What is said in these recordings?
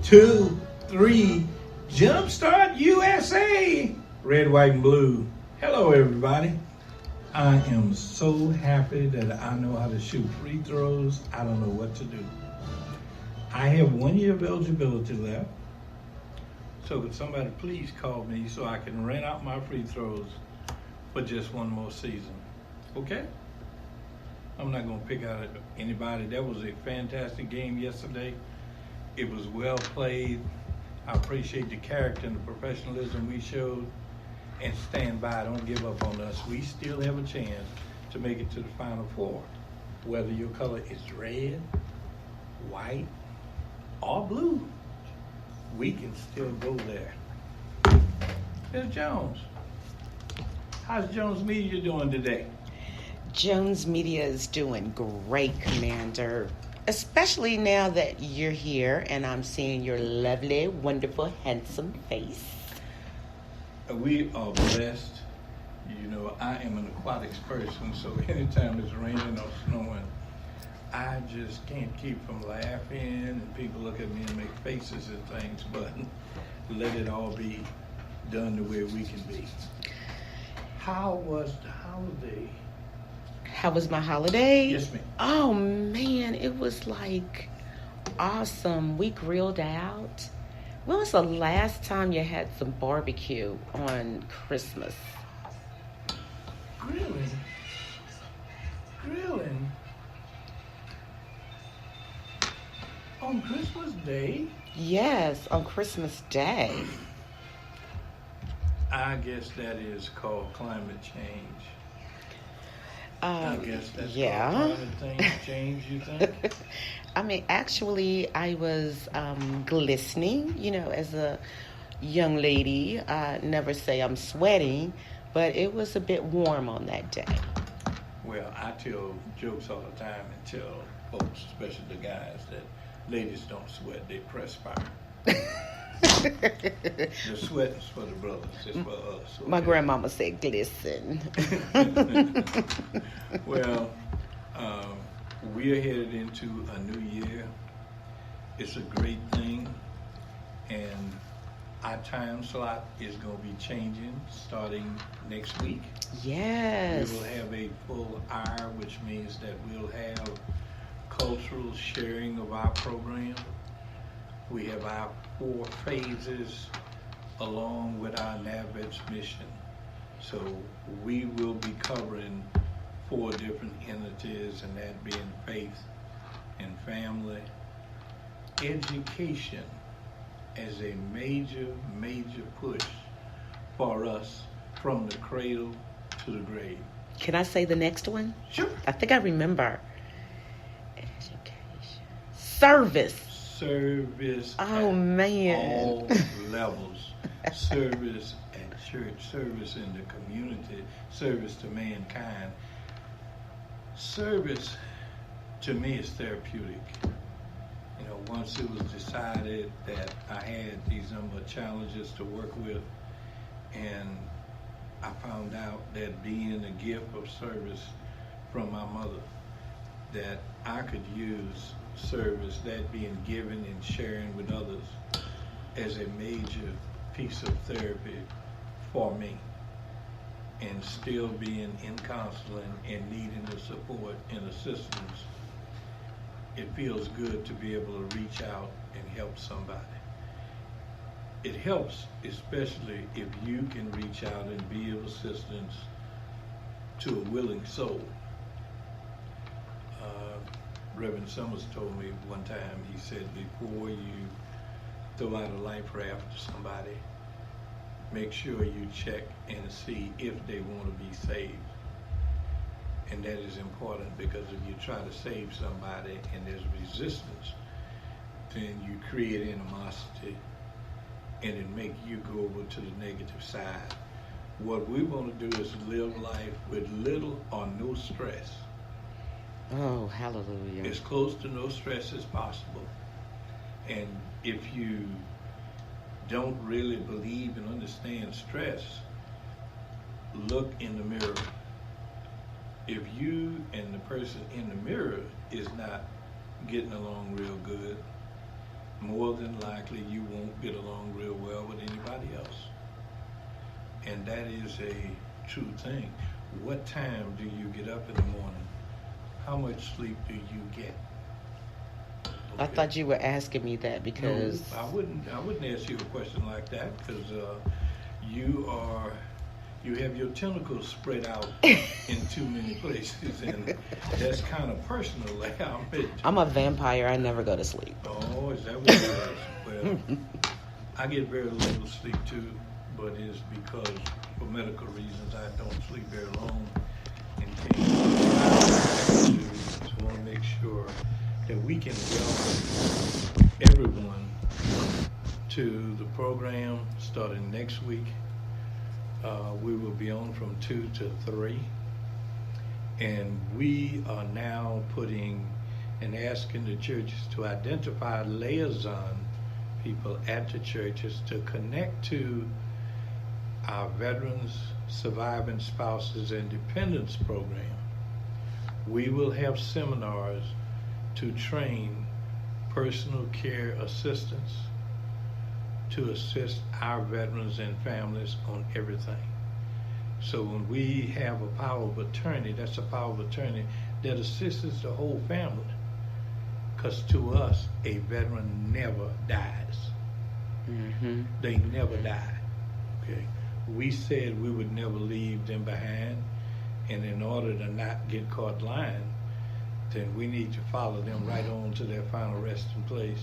2, 3, Jumpstart USA. Red, white, and blue. Hello, everybody. I am so happy that I know how to shoot free throws. I don't know what to do. I have 1 year of eligibility left. So could somebody please call me so I can rent out my free throws for just one more season? Okay? I'm not going to pick out anybody. That was a fantastic game yesterday. It was well played. I appreciate the character and the professionalism we showed. And stand by. Don't give up on us. We still have a chance to make it to the Final Four. Whether your color is red, white, or blue, we can still go there. Ms. Jones, how's Jones Media doing today? Jones Media is doing great, Commander. Especially now that you're here and I'm seeing your lovely, wonderful, handsome face. We are blessed. You know, I am an aquatics person, so anytime it's raining or snowing, I just can't keep from laughing, and people look at me and make faces and things, but let it all be done the way we can be. How was the holiday? How was my holiday? Yes, ma'am. Oh, man, it was like awesome. We grilled out. When was the last time you had some barbecue on Christmas? Grilling? Grilling? On Christmas Day? Yes, on Christmas Day. I guess that is called climate change. I guess that's called climate change, you think? I mean, actually, I was glistening, you know, as a young lady. I never say I'm sweating, but it was a bit warm on that day. Well, I tell jokes all the time and tell folks, especially the guys, that ladies don't sweat, they perspire. The sweating's for the brothers, it's for us. Okay? My grandmama said glisten. Well, we are headed into a new year. It's a great thing, and our time slot is going to be changing starting next week. Yes. We will have a full hour, which means that we'll have cultural sharing of our program. We have our 4 phases along with our NAVETS mission. So we will be covering 4 different entities, and that being faith and family. Education as a major push for us from the cradle to the grave. Can I say the next one? Sure. I think I remember. Education. Service. Service. Oh, man. All levels. Service at church, service in the community, service to mankind. Service, to me, is therapeutic. You know, once it was decided that I had these number of challenges to work with, and I found out that being a gift of service from my mother, that I could use service, that being given and sharing with others, as a major piece of therapy for me, and still being in counseling and needing the support and assistance. It feels good to be able to reach out and help somebody. It helps, especially if you can reach out and be of assistance to a willing soul. Reverend Summers told me one time, he said, before you throw out a life raft to somebody, make sure you check and see if they want to be saved. And that is important, because if you try to save somebody and there's resistance, then you create animosity and it make you go over to the negative side. What we want to do is live life with little or no stress. Oh, hallelujah. As close to no stress as possible. And if you don't really believe and understand stress, look in the mirror. If you and the person in the mirror is not getting along real good, more than likely you won't get along real well with anybody else. And that is a true thing. What time do you get up in the morning? How much sleep do you get? Okay. I thought you were asking me that because... No, I wouldn't ask you a question like that, because you have your tentacles spread out in too many places, and that's kind of personal. Like, I'm a vampire. I never go to sleep. Oh, is that what it is? Well, I get very little sleep too, but it's because for medical reasons I don't sleep very long, and just want to make sure that we can welcome everyone to the program starting next week. We will be on from 2 to 3, and we are now putting and asking the churches to identify liaison people at the churches to connect to our Veterans, Surviving Spouses, and Dependents program. We will have seminars to train personal care assistants to assist our veterans and families on everything. So when we have a power of attorney, that's a power of attorney that assists the whole family. Because to us, a veteran never dies. Mm-hmm. They never die. Okay. We said we would never leave them behind, and in order to not get caught lying, then we need to follow them right on to their final resting place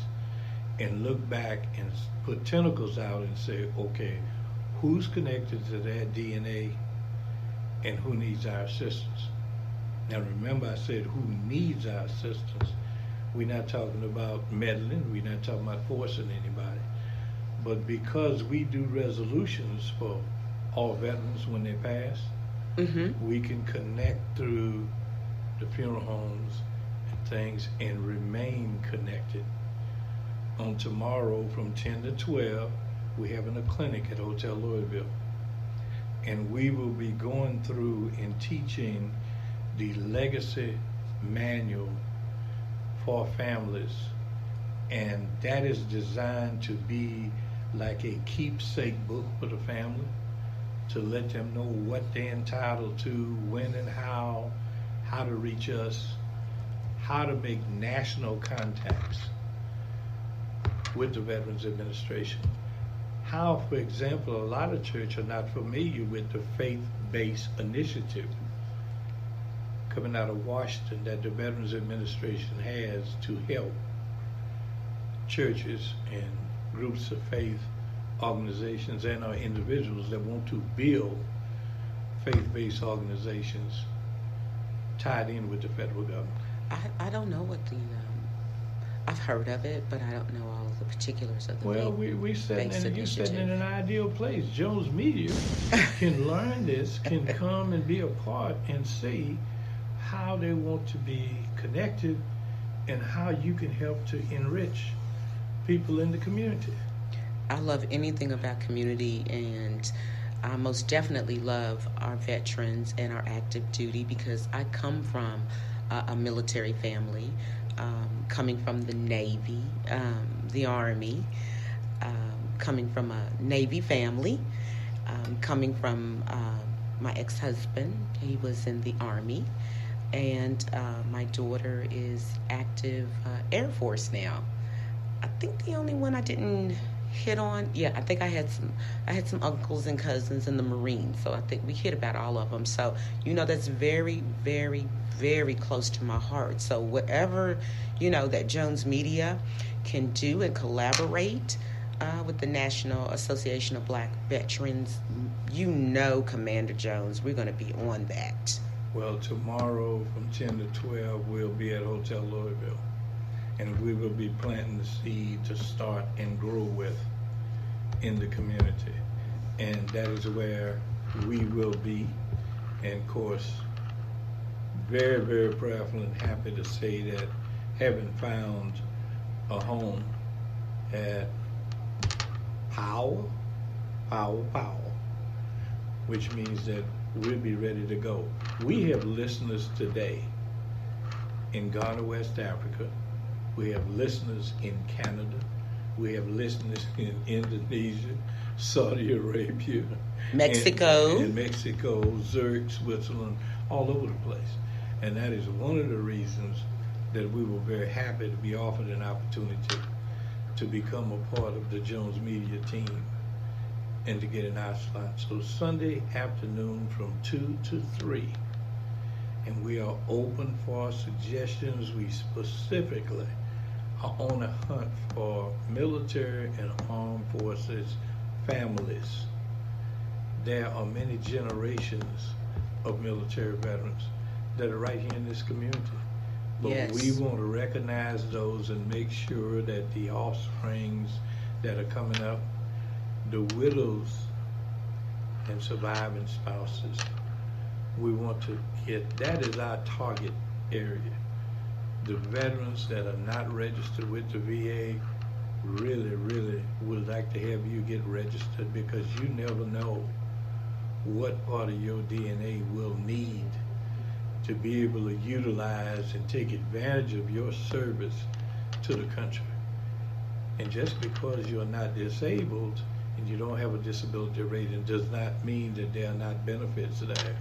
and look back and put tentacles out and say, okay, who's connected to that DNA and who needs our assistance? Now remember, I said who needs our assistance. We're not talking about meddling, we're not talking about forcing anybody. But because we do resolutions for all veterans when they pass, mm-hmm. we can connect through the funeral homes and things and remain connected. On tomorrow from 10 to 12, we're having a clinic at Hotel Louisville. And we will be going through and teaching the legacy manual for families. And that is designed to be like a keepsake book for the family, to let them know what they're entitled to, when and how to reach us, how to make national contacts with the Veterans Administration. How, for example, a lot of churches are not familiar with the faith-based initiative coming out of Washington that the Veterans Administration has to help churches and groups of faith organizations and our individuals that want to build faith-based organizations tied in with the federal government. I don't know what the I've heard of it, but I don't know all of the particulars of the you're sitting in an ideal place. Jones Media can learn this, can come and be a part and see how they want to be connected and how you can help to enrich people in the community. I love anything about community, and I most definitely love our veterans and our active duty because I come from a military family, coming from the Navy, the Army, coming from a Navy family, coming from my ex-husband. He was in the Army, and my daughter is active Air Force now. I think the only one I didn't hit on, I think I had some uncles and cousins in the Marines, so I think we hit about all of them. So that's very, very, very close to my heart. So whatever that Jones Media can do and collaborate with the National Association of Black Veterans, Commander Jones, we're going to be on that. Well, tomorrow from 10 to 12 we'll be at Hotel Louisville, and we will be planting the seed to start and grow with in the community. And that is where we will be. And of course, very, very proud and happy to say that having found a home at Power, which means that we'll be ready to go. We have listeners today in Ghana, West Africa. We have listeners in Canada. We have listeners in Indonesia, Saudi Arabia, Mexico, and Mexico, Zurich, Switzerland, all over the place. And that is one of the reasons that we were very happy to be offered an opportunity to become a part of the Jones Media team and to get an eye slot. So Sunday afternoon from 2 to 3. And we are open for suggestions. We specifically are on a hunt for military and armed forces families. There are many generations of military veterans that are right here in this community. But yes, we want to recognize those and make sure that the offsprings that are coming up, the widows and surviving spouses, we want to get, that is our target area. The veterans that are not registered with the VA, really would like to have you get registered, because you never know what part of your DNA will need to be able to utilize and take advantage of your service to the country. And just because you're not disabled and you don't have a disability rating does not mean that there are not benefits there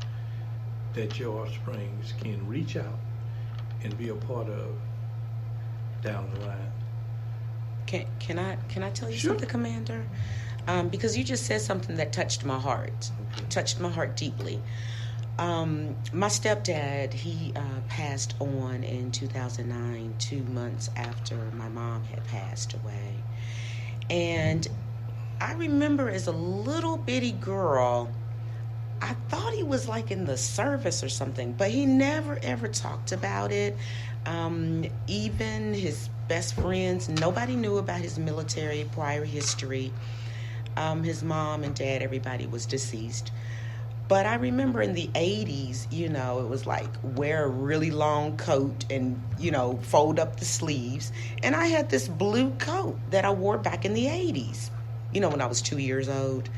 that your offsprings can reach out and be a part of down the line. Can I tell you Sure. something, Commander? Because you just said something that touched my heart, deeply. My stepdad, he passed on in 2009, 2 months after my mom had passed away. And I remember as a little bitty girl, I thought he was like in the service or something, but he never ever talked about it. Even his best friends, nobody knew about his military prior history. His mom and dad, everybody was deceased. But I remember in the 80s, it was like wear a really long coat and, fold up the sleeves. And I had this blue coat that I wore back in the 80s, when I was 2 years old.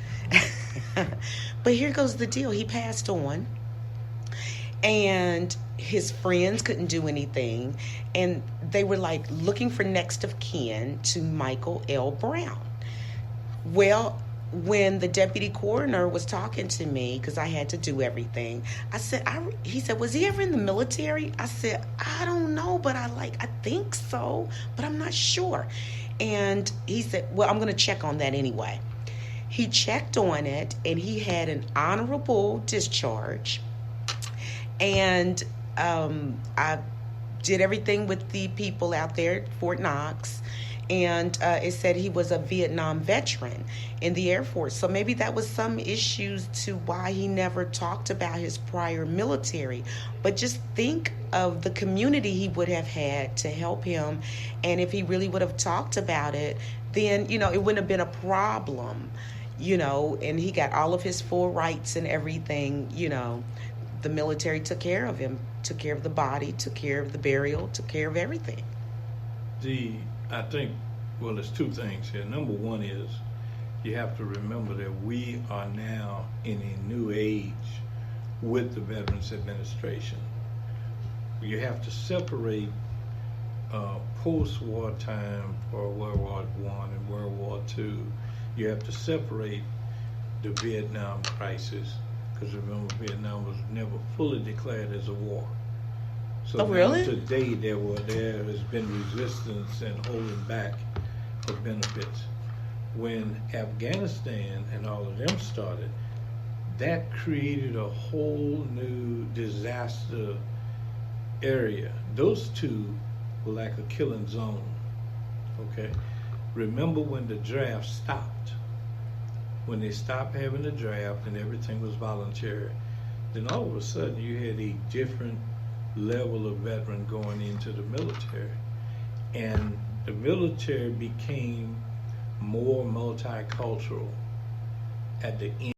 But here goes the deal. He passed on, and his friends couldn't do anything. And they were like looking for next of kin to Michael L. Brown. Well, when the deputy coroner was talking to me, because I had to do everything, I said, he said, was he ever in the military? I said, I don't know, but I think so, but I'm not sure. And he said, well, I'm going to check on that anyway. He checked on it, and he had an honorable discharge. And I did everything with the people out there at Fort Knox. And it said he was a Vietnam veteran in the Air Force. So maybe that was some issues to why he never talked about his prior military. But just think of the community he would have had to help him. And if he really would have talked about it, then, it wouldn't have been a problem, and he got all of his full rights and everything. The military took care of him, took care of the body, took care of the burial, took care of everything. I think, there's two things here. Number one is you have to remember that we are now in a new age with the Veterans Administration. You have to separate post-war time for World War I and World War II. You have to separate the Vietnam crisis, because remember, Vietnam was never fully declared as a war. So really? Today there has been resistance and holding back of benefits. When Afghanistan and all of them started, that created a whole new disaster area. Those two were like a killing zone. Okay? Remember when the draft stopped? When they stopped having the draft and everything was voluntary, then all of a sudden you had a different level of veteran going into the military, and the military became more multicultural at the end.